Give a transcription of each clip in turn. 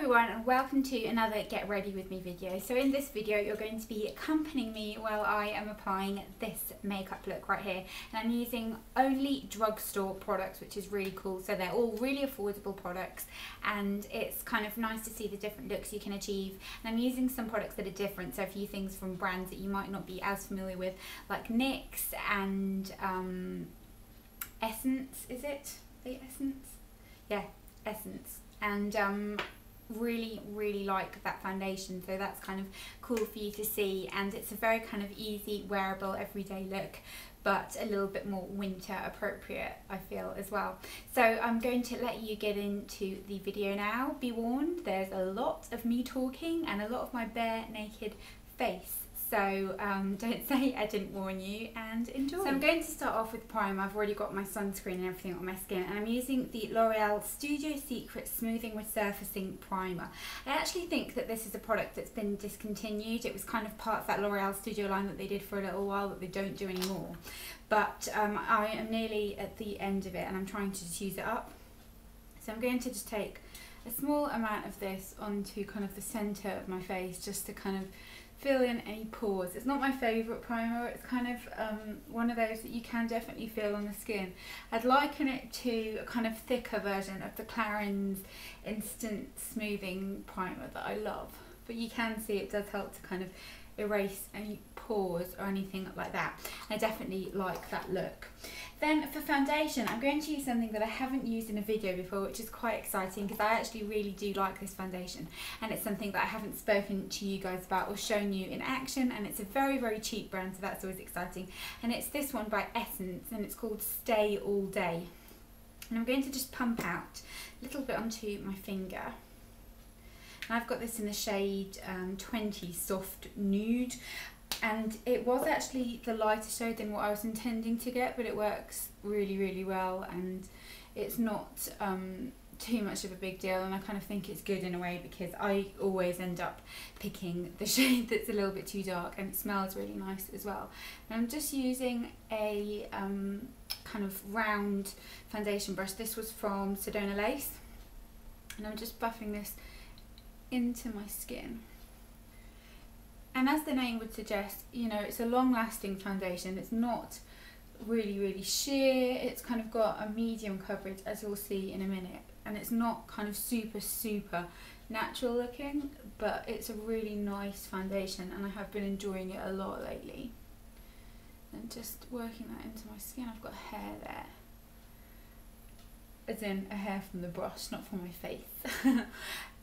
everyone, and welcome to another Get Ready With Me video. So in this video you're going to be accompanying me while I am applying this makeup look right here, and I'm using only drugstore products, which is really cool. So they're all really affordable products and it's kind of nice to see the different looks you can achieve. And I'm using some products that are different, so a few things from brands that you might not be as familiar with, like NYX and Essence. Is it the Essence? Yeah, Essence. And really like that foundation, so that's kind of cool for you to see, and it's a very kind of easy, wearable, everyday look, but a little bit more winter appropriate, I feel, as well. So I'm going to let you get into the video now. Be warned, there's a lot of me talking and a lot of my bare naked face, so don't say I didn't warn you, and enjoy. So I'm going to start off with primer. I've already got my sunscreen and everything on my skin, and I'm using the L'Oreal Studio Secret Smoothing Resurfacing Primer. I actually think that this is a product that's been discontinued. It was kind of part of that L'Oreal Studio line that they did for a little while that they don't do anymore. But I am nearly at the end of it and I'm trying to just use it up. So I'm going to just take a small amount of this onto kind of the centre of my face, just to kind of fill in any pores. It's not my favourite primer. It's kind of one of those that you can definitely feel on the skin. I'd liken it to a kind of thicker version of the Clarins Instant Smoothing Primer that I love. But you can see it does help to kind of erase any pores or anything like that. I definitely like that look. Then for foundation, I'm going to use something that I haven't used in a video before, which is quite exciting because I actually really do like this foundation, and it's something that I haven't spoken to you guys about or shown you in action, and it's a very cheap brand, so that's always exciting. And it's this one by Essence, and it's called Stay All Day. And I'm going to just pump out a little bit onto my finger. And I've got this in the shade 20 Soft Nude, and it was actually the lighter shade than what I was intending to get, but it works really well, and it's not too much of a big deal, and I kind of think it's good in a way because I always end up picking the shade that's a little bit too dark, and it smells really nice as well. And I'm just using a kind of round foundation brush. This was from Sedona Lace, and I'm just buffing this into my skin. And as the name would suggest, you know, it's a long-lasting foundation. It's not really sheer. It's kind of got a medium coverage, as you'll see in a minute, and it's not kind of super natural looking, but it's a really nice foundation, and I have been enjoying it a lot lately. And just working that into my skin. I've got hair there, as in a hair from the brush, not from my face.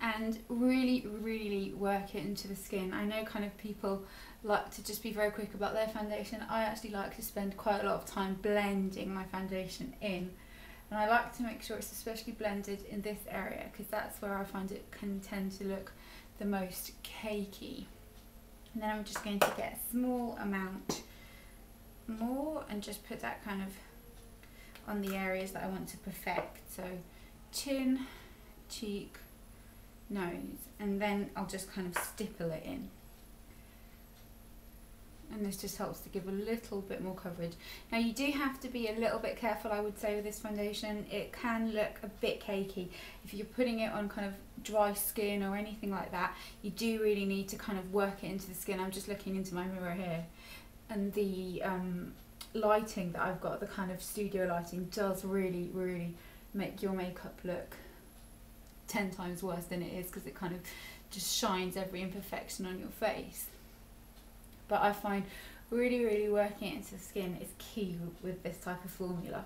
And really work it into the skin. I know kind of people like to just be very quick about their foundation. I actually like to spend quite a lot of time blending my foundation in, and I like to make sure it's especially blended in this area because that's where I find it can tend to look the most cakey. And then I'm just going to get a small amount more and just put that kind of on the areas that I want to perfect. So chin, cheek, nose, and then I'll just kind of stipple it in. And this just helps to give a little bit more coverage. Now you do have to be a little bit careful, I would say, with this foundation. It can look a bit cakey. If you're putting it on kind of dry skin or anything like that, you do really need to kind of work it into the skin. I'm just looking into my mirror here, and the lighting that I've got, the kind of studio lighting, does really make your makeup look 10 times worse than it is, because it kind of just shines every imperfection on your face. But I find really working it into the skin is key with this type of formula.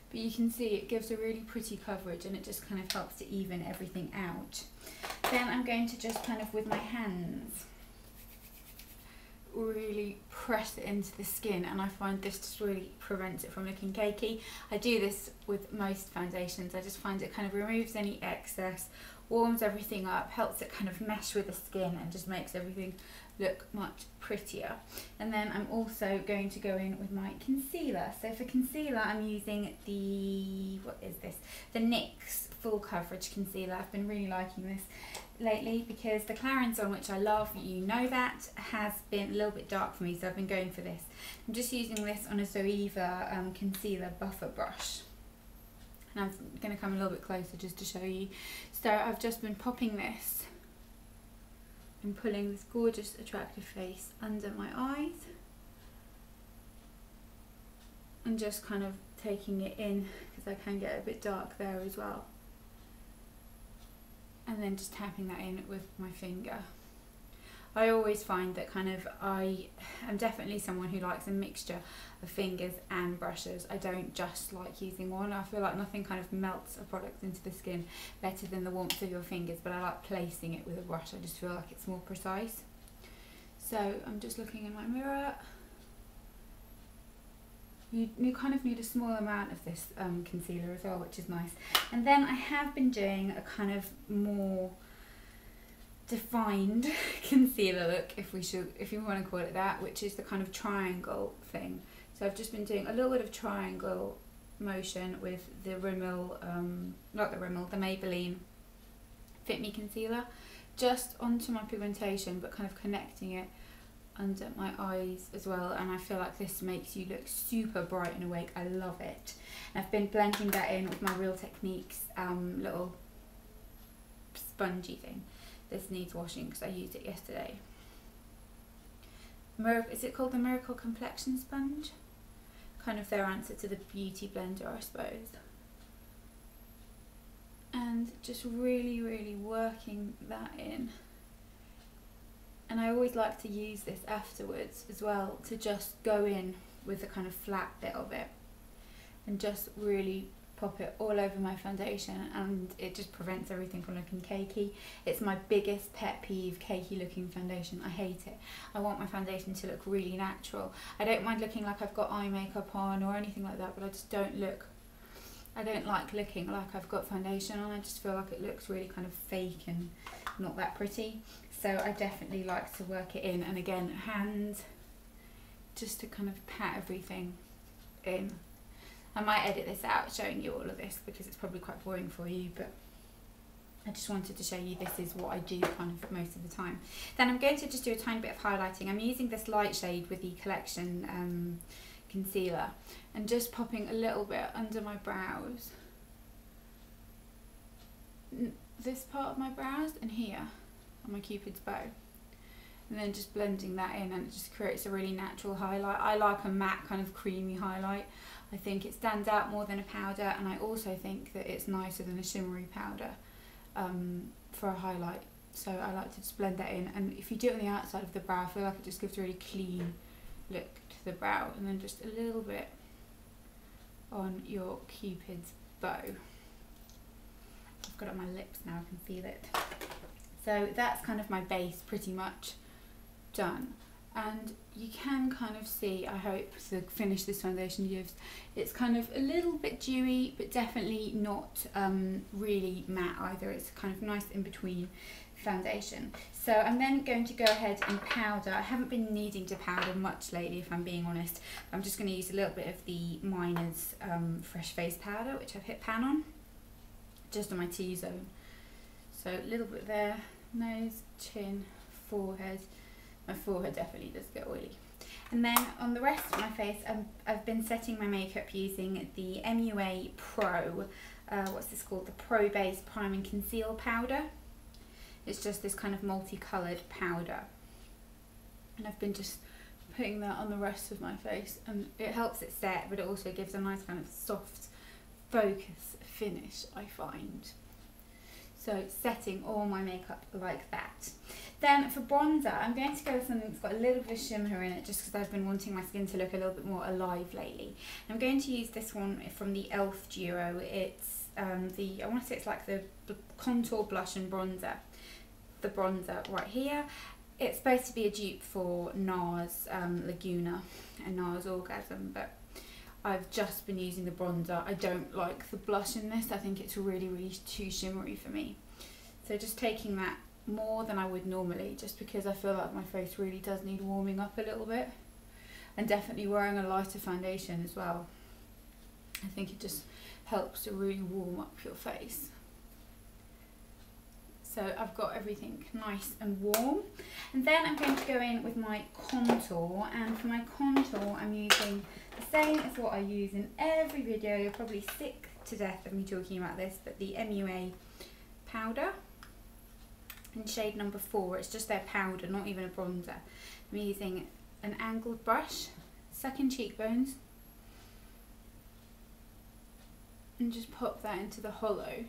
But you can see it gives a really pretty coverage, and it just kind of helps to even everything out. Then I'm going to just kind of with my hands really press it into the skin, and I find this just really prevents it from looking cakey. I do this with most foundations. I just find it kind of removes any excess, warms everything up, helps it kind of mesh with the skin, and just makes everything look much prettier. And then I'm also going to go in with my concealer. So for concealer, I'm using the, the NYX Full Coverage Concealer. I've been really liking this lately because the Clarins one, which I love, you know that, has been a little bit dark for me, so I've been going for this. I'm just using this on a Zoeva concealer buffer brush. And I'm going to come a little bit closer just to show you. So I've just been popping this and pulling this gorgeous attractive face under my eyes and just kind of taking it in, because I can get a bit dark there as well, and then just tapping that in with my finger. I always find that kind of I am definitely someone who likes a mixture of fingers and brushes. I don't just like using one. I feel like nothing kind of melts a product into the skin better than the warmth of your fingers, but I like placing it with a brush. I just feel like it's more precise. So I'm just looking in my mirror. You kind of need a small amount of this concealer as well, which is nice. And then I have been doing a kind of more defined concealer look, if you want to call it that, which is the kind of triangle thing. So I've just been doing a little bit of triangle motion with the Rimmel, the Maybelline Fit Me concealer, just onto my pigmentation, but kind of connecting it under my eyes as well. And I feel like this makes you look super bright and awake. I love it. And I've been blending that in with my Real Techniques little spongy thing. This needs washing because I used it yesterday. Is it called the Miracle Complexion Sponge? Kind of their answer to the Beauty Blender, I suppose. And just really, really working that in. And I always like to use this afterwards as well, to just go in with the kind of flat bit of it and just really pop it all over my foundation, and it just prevents everything from looking cakey. It's my biggest pet peeve, cakey looking foundation. I hate it. I want my foundation to look really natural. I don't mind looking like I've got eye makeup on or anything like that, but I just don't like looking like I've got foundation on. I just feel like it looks really kind of fake and not that pretty. So I definitely like to work it in, and again, hands, just to kind of pat everything in. I might edit this out showing you all of this because it's probably quite boring for you, but I just wanted to show you this is what I do kind of most of the time. Then I'm going to just do a tiny bit of highlighting. I'm using this light shade with the Collection concealer and just popping a little bit under my brows. This part of my brows and here on my Cupid's bow. And then just blending that in, and it just creates a really natural highlight. I like a matte kind of creamy highlight. I think it stands out more than a powder, and I also think that it's nicer than a shimmery powder for a highlight. So I like to just blend that in, and if you do it on the outside of the brow, I feel like it just gives a really clean look to the brow, and then just a little bit on your Cupid's bow. I've got it on my lips now, I can feel it. So that's kind of my base pretty much done. And you can kind of see, I hope, to finish this foundation gives, it's kind of a little bit dewy, but definitely not really matte either. It's kind of nice in between foundation. So I'm then going to go ahead and powder. I haven't been needing to powder much lately, if I'm being honest. I'm just going to use a little bit of the Miners Fresh Face Powder, which I've hit pan on, just on my T-zone. So a little bit there, nose, chin, forehead. My forehead definitely does get oily. And then on the rest of my face, I've been setting my makeup using the MUA Pro, what's this called? The Pro Base Prime and Conceal Powder. It's just this kind of multicoloured powder. And I've been just putting that on the rest of my face, and it helps it set, but it also gives a nice kind of soft focus finish, I find. So setting all my makeup like that. Then for bronzer, I'm going to go with something that's got a little bit of shimmer in it, just because I've been wanting my skin to look a little bit more alive lately. I'm going to use this one from the e.l.f. duo. It's I want to say it's like the contour blush and bronzer. The bronzer right here. It's supposed to be a dupe for NARS Laguna and NARS Orgasm, but I've just been using the bronzer. I don't like the blush in this. I think it's really, really too shimmery for me. So just taking that more than I would normally, just because I feel like my face really does need warming up a little bit, and definitely wearing a lighter foundation as well. I think it just helps to really warm up your face. So I've got everything nice and warm, and then I'm going to go in with my contour, and for my contour I'm using the same as what I use in every video. You're probably sick to death of me talking about this, but the MUA powder in shade number 4. It's just their powder, not even a bronzer. I'm using an angled brush, suck in cheekbones, and just pop that into the hollow.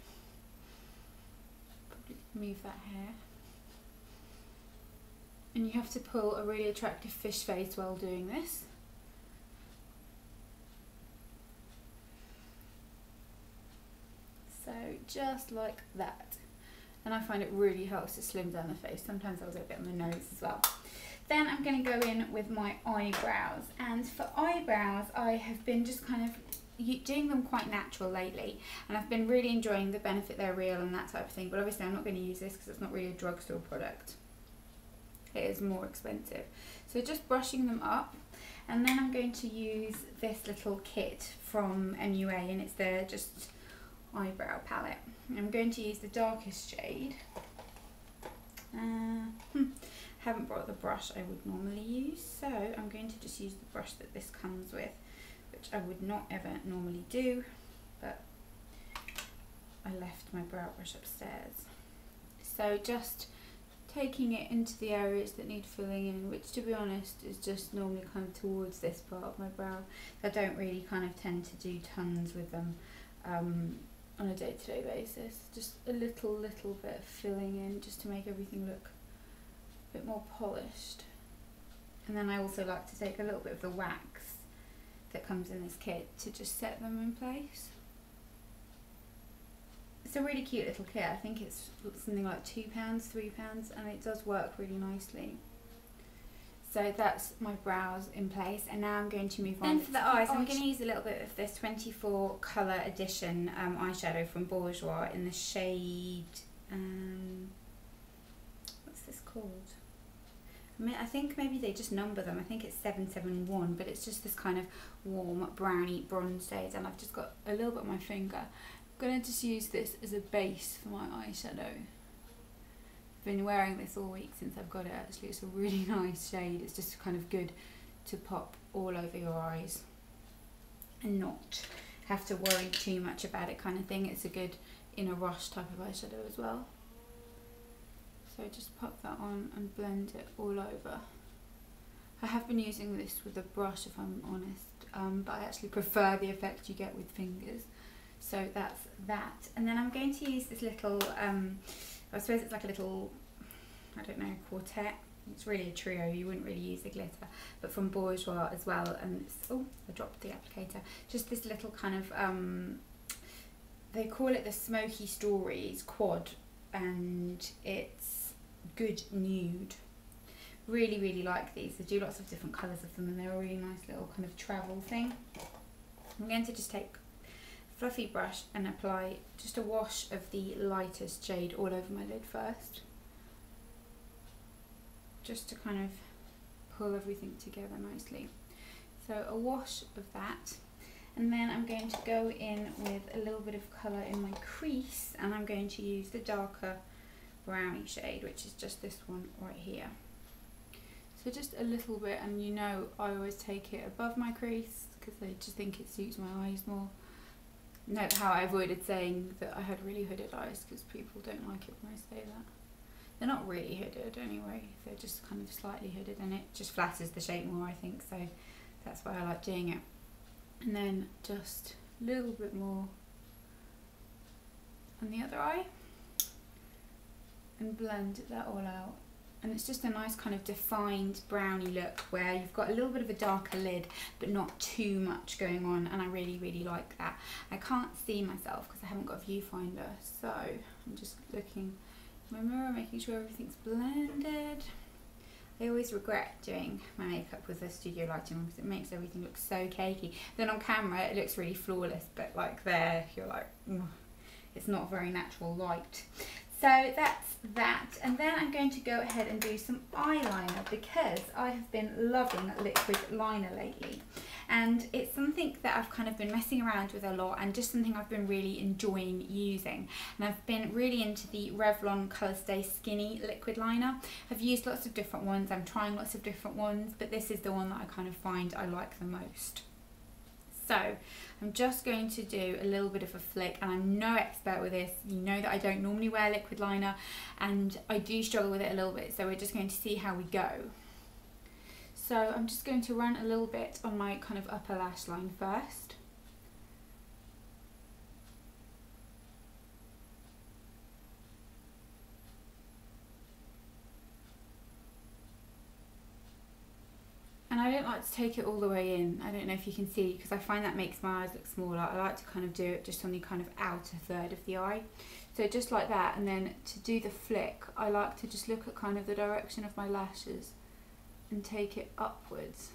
Probably move that hair. And you have to pull a really attractive fish face while doing this. So just like that. And I find it really helps to slim down the face. Sometimes I'll do a bit on the nose as well. Then I'm going to go in with my eyebrows. And for eyebrows, I have been just kind of doing them quite natural lately, and I've been really enjoying the benefit they're real and that type of thing, but obviously I'm not going to use this because it's not really a drugstore product. It is more expensive. So just brushing them up, and then I'm going to use this little kit from MUA, and it's their just eyebrow palette. I'm going to use the darkest shade. Haven't brought the brush I would normally use, so I'm going to just use the brush that this comes with, which I would not ever normally do, but I left my brow brush upstairs. So just taking it into the areas that need filling in, which to be honest is just normally kind of towards this part of my brow. I don't really kind of tend to do tons with them on a day-to-day basis. Just a little bit of filling in just to make everything look a bit more polished. And then I also like to take a little bit of the wax that comes in this kit to just set them in place. It's a really cute little kit. I think it's something like £2, £3, and it does work really nicely. So that's my brows in place, and now I'm going to move on. Then for the eyes, I'm going to use a little bit of this 24 colour edition eyeshadow from Bourjois in the shade, what's this called? I think maybe they just number them. I think it's 771, but it's just this kind of warm browny bronze shade, and I've just got a little bit on my finger. I'm going to just use this as a base for my eyeshadow. I've been wearing this all week since I've got it actually. It's a really nice shade. It's just kind of good to pop all over your eyes and not have to worry too much about it kind of thing. It's a good in a rush type of eyeshadow as well. So just pop that on and blend it all over. I have been using this with a brush if I'm honest, but I actually prefer the effect you get with fingers. So that's that. And then I'm going to use this little, I suppose it's like a little, I don't know, quartet. It's really a trio, you wouldn't really use the glitter, but from Bourjois as well. And it's, oh, I dropped the applicator. Just this little kind of, they call it the Smoky Stories quad, and it's good nude. Really like these. They do lots of different colours of them, and they're a really nice little kind of travel thing. I'm going to just take a fluffy brush and apply just a wash of the lightest shade all over my lid first, just to kind of pull everything together nicely. So a wash of that, and then I'm going to go in with a little bit of colour in my crease, and I'm going to use the darker brownie shade, which is just this one right here. So just a little bit, and you know I always take it above my crease because I just think it suits my eyes more. Note how I avoided saying that I had really hooded eyes, because people don't like it when I say that. They're not really hooded anyway, they're just kind of slightly hooded, and it just flatters the shape more, I think, so that's why I like doing it. And then just a little bit more on the other eye, and blend that all out. And it's just a nice kind of defined brownie look where you've got a little bit of a darker lid but not too much going on, and I really like that. I can't see myself because I haven't got a viewfinder, so I'm just looking in my mirror, making sure everything's blended. I always regret doing my makeup with the studio lighting on because it makes everything look so cakey. Then on camera it looks really flawless, but like there you're like, it's not very natural light. So that's that, and then I'm going to go ahead and do some eyeliner because I have been loving liquid liner lately, and it's something that I've kind of been messing around with a lot, and just something I've been really enjoying using. And I've been really into the Revlon Colour Stay Skinny liquid liner. I've used lots of different ones, I'm trying lots of different ones, but this is the one that I kind of find I like the most. So I'm just going to do a little bit of a flick, and I'm no expert with this. You know that I don't normally wear liquid liner and I do struggle with it a little bit, so we're just going to see how we go. So I'm just going to run a little bit on my kind of upper lash line first. And I don't like to take it all the way in. I don't know if you can see, because I find that makes my eyes look smaller. I like to kind of do it just on the kind of outer third of the eye. So just like that, and then to do the flick, I like to just look at kind of the direction of my lashes and take it upwards.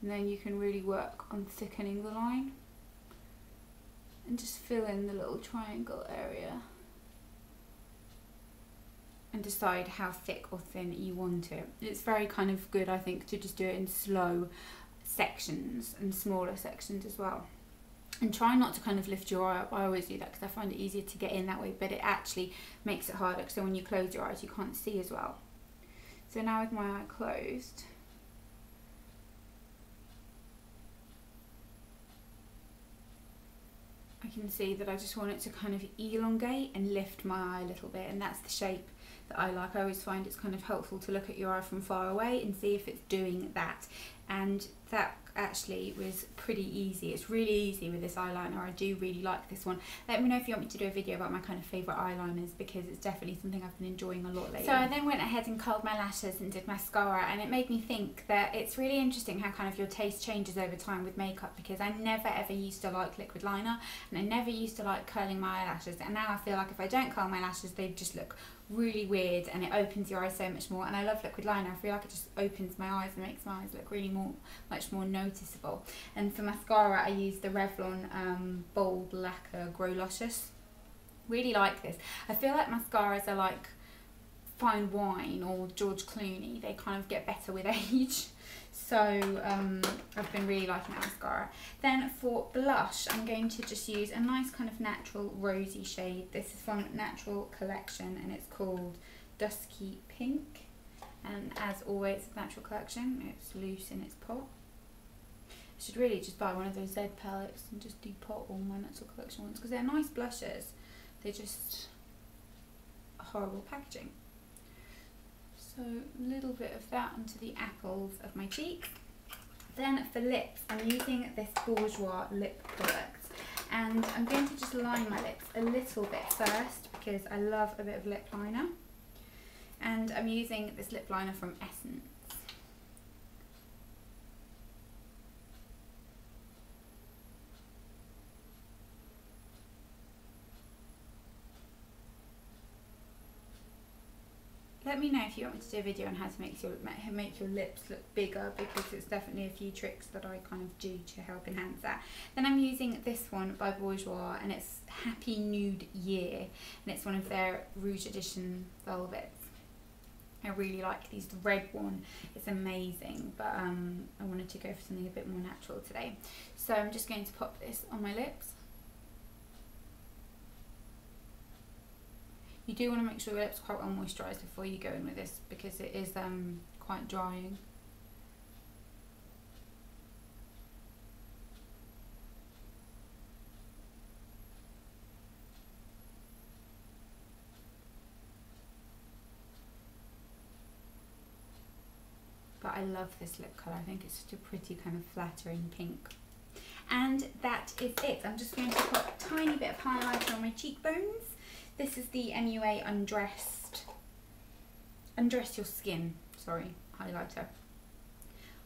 And then you can really work on thickening the line and just fill in the little triangle area. And decide how thick or thin you want it. It's very kind of good, I think, to just do it in slow sections and smaller sections as well. And try not to kind of lift your eye up. I always do that because I find it easier to get in that way, but it actually makes it harder, so when you close your eyes you can't see as well. So now with my eye closed, I can see that I just want it to kind of elongate and lift my eye a little bit, and that's the shape that I like. I always find it's kind of helpful to look at your eye from far away and see if it's doing that, and that actually was pretty easy. It's really easy with this eyeliner. I do really like this one. Let me know if you want me to do a video about my kind of favourite eyeliners, because it's definitely something I've been enjoying a lot lately. So I then went ahead and curled my lashes and did mascara, and it made me think that it's really interesting how kind of your taste changes over time with makeup, because I never ever used to like liquid liner and I never used to like curling my eyelashes, and now I feel like if I don't curl my lashes they just look really weird and it opens your eyes so much more. And I love liquid liner. I feel like it just opens my eyes and makes my eyes look really much more noticeable. And for mascara I use the Revlon Bold Lacquer Grow Luscious. Really like this. I feel like mascaras are like fine wine or George Clooney. They kind of get better with age. So I've been really liking that mascara. Then for blush, I'm going to just use a nice kind of natural rosy shade. This is from Natural Collection and it's called Dusky Pink. And as always, Natural Collection, it's loose in its pot. I should really just buy one of those Z palettes and just depot all my Natural Collection ones, because they're nice blushes. They're just horrible packaging. So a little bit of that onto the apples of my cheek. Then for lips, I'm using this Bourjois lip product, and I'm going to just line my lips a little bit first because I love a bit of lip liner. And I'm using this lip liner from Essence. Let me know if you want me to do a video on how to make your lips look bigger, because it's definitely a few tricks that I kind of do to help enhance that. Then I'm using this one by Bourjois, and it's Happy Nude Year, and it's one of their Rouge Edition velvets. I really like these. The red one is amazing, but I wanted to go for something a bit more natural today. So I'm just going to pop this on my lips. You do want to make sure your lips are quite well moisturised before you go in with this, because it is quite drying. But I love this lip colour. I think it's such a pretty kind of flattering pink. And that is it. I'm just going to put a tiny bit of highlighter on my cheekbones. This is the MUA Undress Your Skin, sorry, highlighter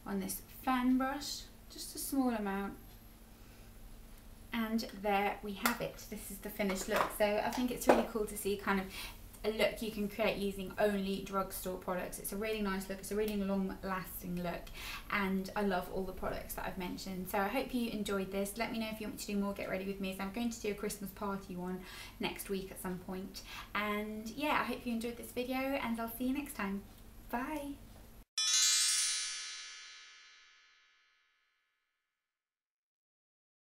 on this fan brush, just a small amount. And there we have it. This is the finished look. So I think it's really cool to see kind of a look you can create using only drugstore products. It's a really nice look, it's a really long lasting look, and I love all the products that I've mentioned. So I hope you enjoyed this. Let me know if you want me to do more Get Ready With Me. So I'm going to do a Christmas party one next week at some point. And yeah, I hope you enjoyed this video, and I'll see you next time. Bye!